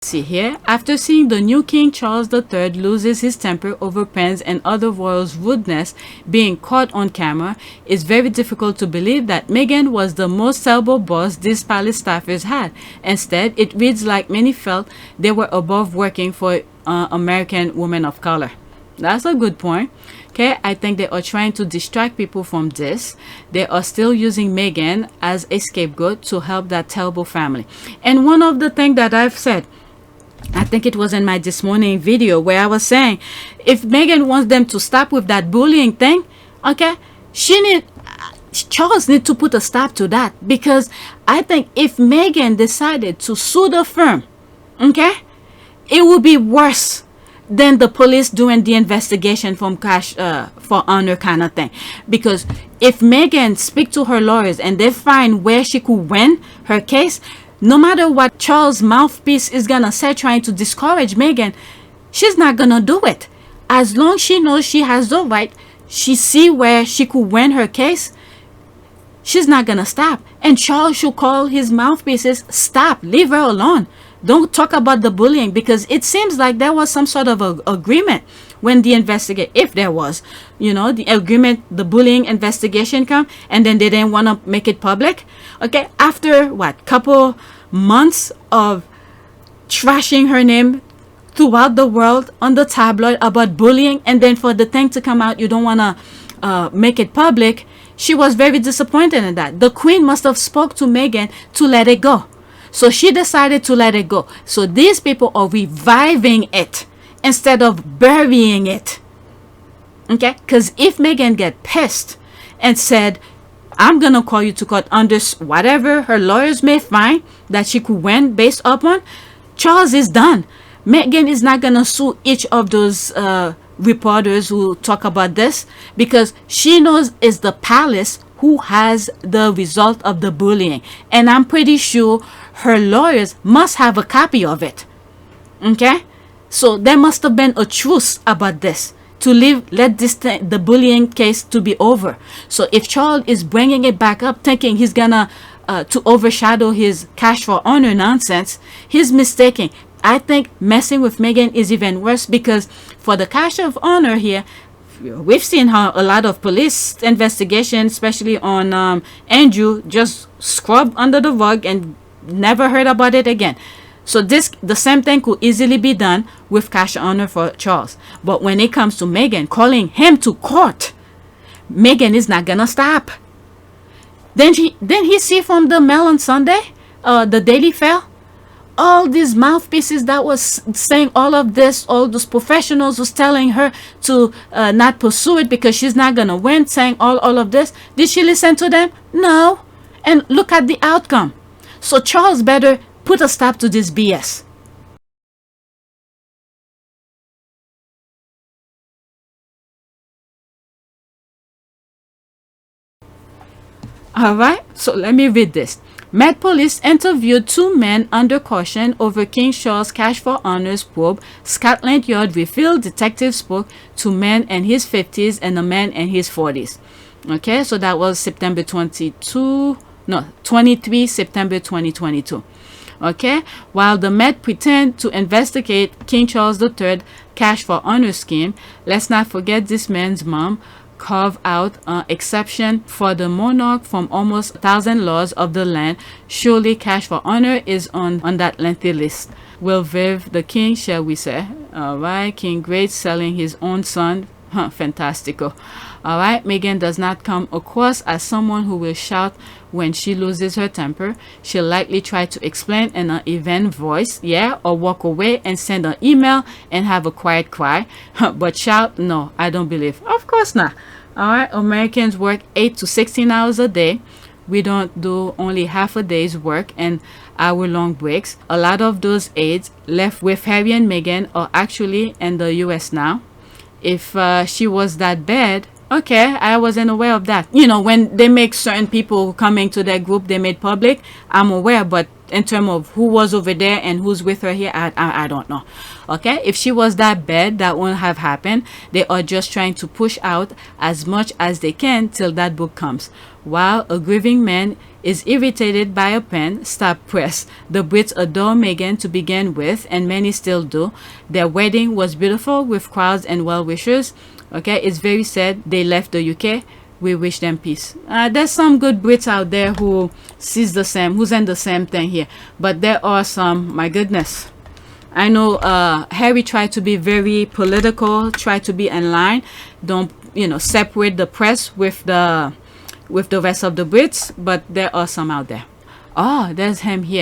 See here, after seeing the new King Charles III loses his temper over pens and other royals' rudeness being caught on camera, it's very difficult to believe that Meghan was the most terrible boss these palace staffers had. Instead, it reads like many felt they were above working for American women of color. That's a good point. Okay, I think they are trying to distract people from this. They are still using Meghan as a scapegoat to help that terrible family. And one of the things that I've said, I think it was in my this morning video where I was saying, if Meghan wants them to stop with that bullying thing, okay, Charles need to put a stop to that, because I think if Meghan decided to sue the firm, okay, it would be worse than the police doing the investigation from cash for honor kind of thing. Because if Meghan speak to her lawyers and they find where she could win her case, no matter what Charles' mouthpiece is gonna say trying to discourage Meghan, she's not gonna do it. As long as she knows she has the right, she see where she could win her case, she's not gonna stop. And Charles should call his mouthpieces, stop, leave her alone. Don't talk about the bullying, because it seems like there was some sort of a agreement when the investigate, if there was, you know, the agreement, the bullying investigation come, and then they didn't want to make it public. Okay, after what, couple months of trashing her name throughout the world on the tabloid about bullying, and then for the thing to come out, you don't want to make it public. She was very disappointed in that. The Queen must have spoke to Meghan to let it go. So she decided to let it go. So these people are reviving it instead of burying it. Okay? Because if Meghan get pissed and said, I'm going to call you to court under whatever her lawyers may find that she could win based upon, Charles is done. Meghan is not going to sue each of those reporters who talk about this, because she knows it's the palace who has the result of the bullying. And I'm pretty sure her lawyers must have a copy of it. Okay? So there must have been a truce about this to let the bullying case to be over. So if Charles is bringing it back up thinking he's gonna to overshadow his cash for honor nonsense, he's mistaken. I think messing with Meghan is even worse, because for the cash of honor here, we've seen how a lot of police investigations, especially on Andrew, just scrub under the rug and never heard about it again. So the same thing could easily be done with cash honor for Charles. But when it comes to Meghan calling him to court, Meghan is not gonna stop. Then he see from the Mail on Sunday, the Daily Fail, all these mouthpieces that was saying all of this, all those professionals was telling her to not pursue it because she's not gonna win, saying all of this. Did she listen to them? No. And look at the outcome. So Charles better put a stop to this BS. Alright, so let me read this. Met Police interviewed two men under caution over King Charles' cash for honors probe. Scotland Yard revealed detectives spoke to men in his 50s and a man in his 40s. Okay, so that was September 23 September 2022. Okay, while the Met pretend to investigate King Charles III cash for honor scheme, let's not forget this man's mom carve out an exception for the monarch from almost 1,000 laws of the land. Surely cash for honor is on that lengthy list. Will vive the king, shall we say? All right, King Great selling his own son. Fantastico. All right, Meghan does not come across as someone who will shout when she loses her temper. She'll likely try to explain in an even voice, yeah, or walk away and send an email and have a quiet cry. But shout, no, I don't believe. Of course not. All right, Americans work 8 to 16 hours a day. We don't do only half a day's work and hour-long breaks. A lot of those aides left with Harry and Meghan are actually in the US now. If she was that bad, Okay, I wasn't aware of that. You know, when they make certain people coming to their group, they made public. I'm aware, but in terms of who was over there and who's with her here, I don't know. Okay, if she was that bad, that won't have happened. They are just trying to push out as much as they can till that book comes. While a grieving man is irritated by a pen, stop press. The Brits adore Meghan to begin with, and many still do. Their wedding was beautiful with crowds and well-wishers. Okay, it's very sad they left the UK. We wish them peace. There's some good Brits out there who sees the same, who's in the same thing here. But there are some, my goodness. I know Harry tried to be very political, tried to be in line. Don't, you know, separate the press with the rest of the Brits. But there are some out there. Oh, there's him here.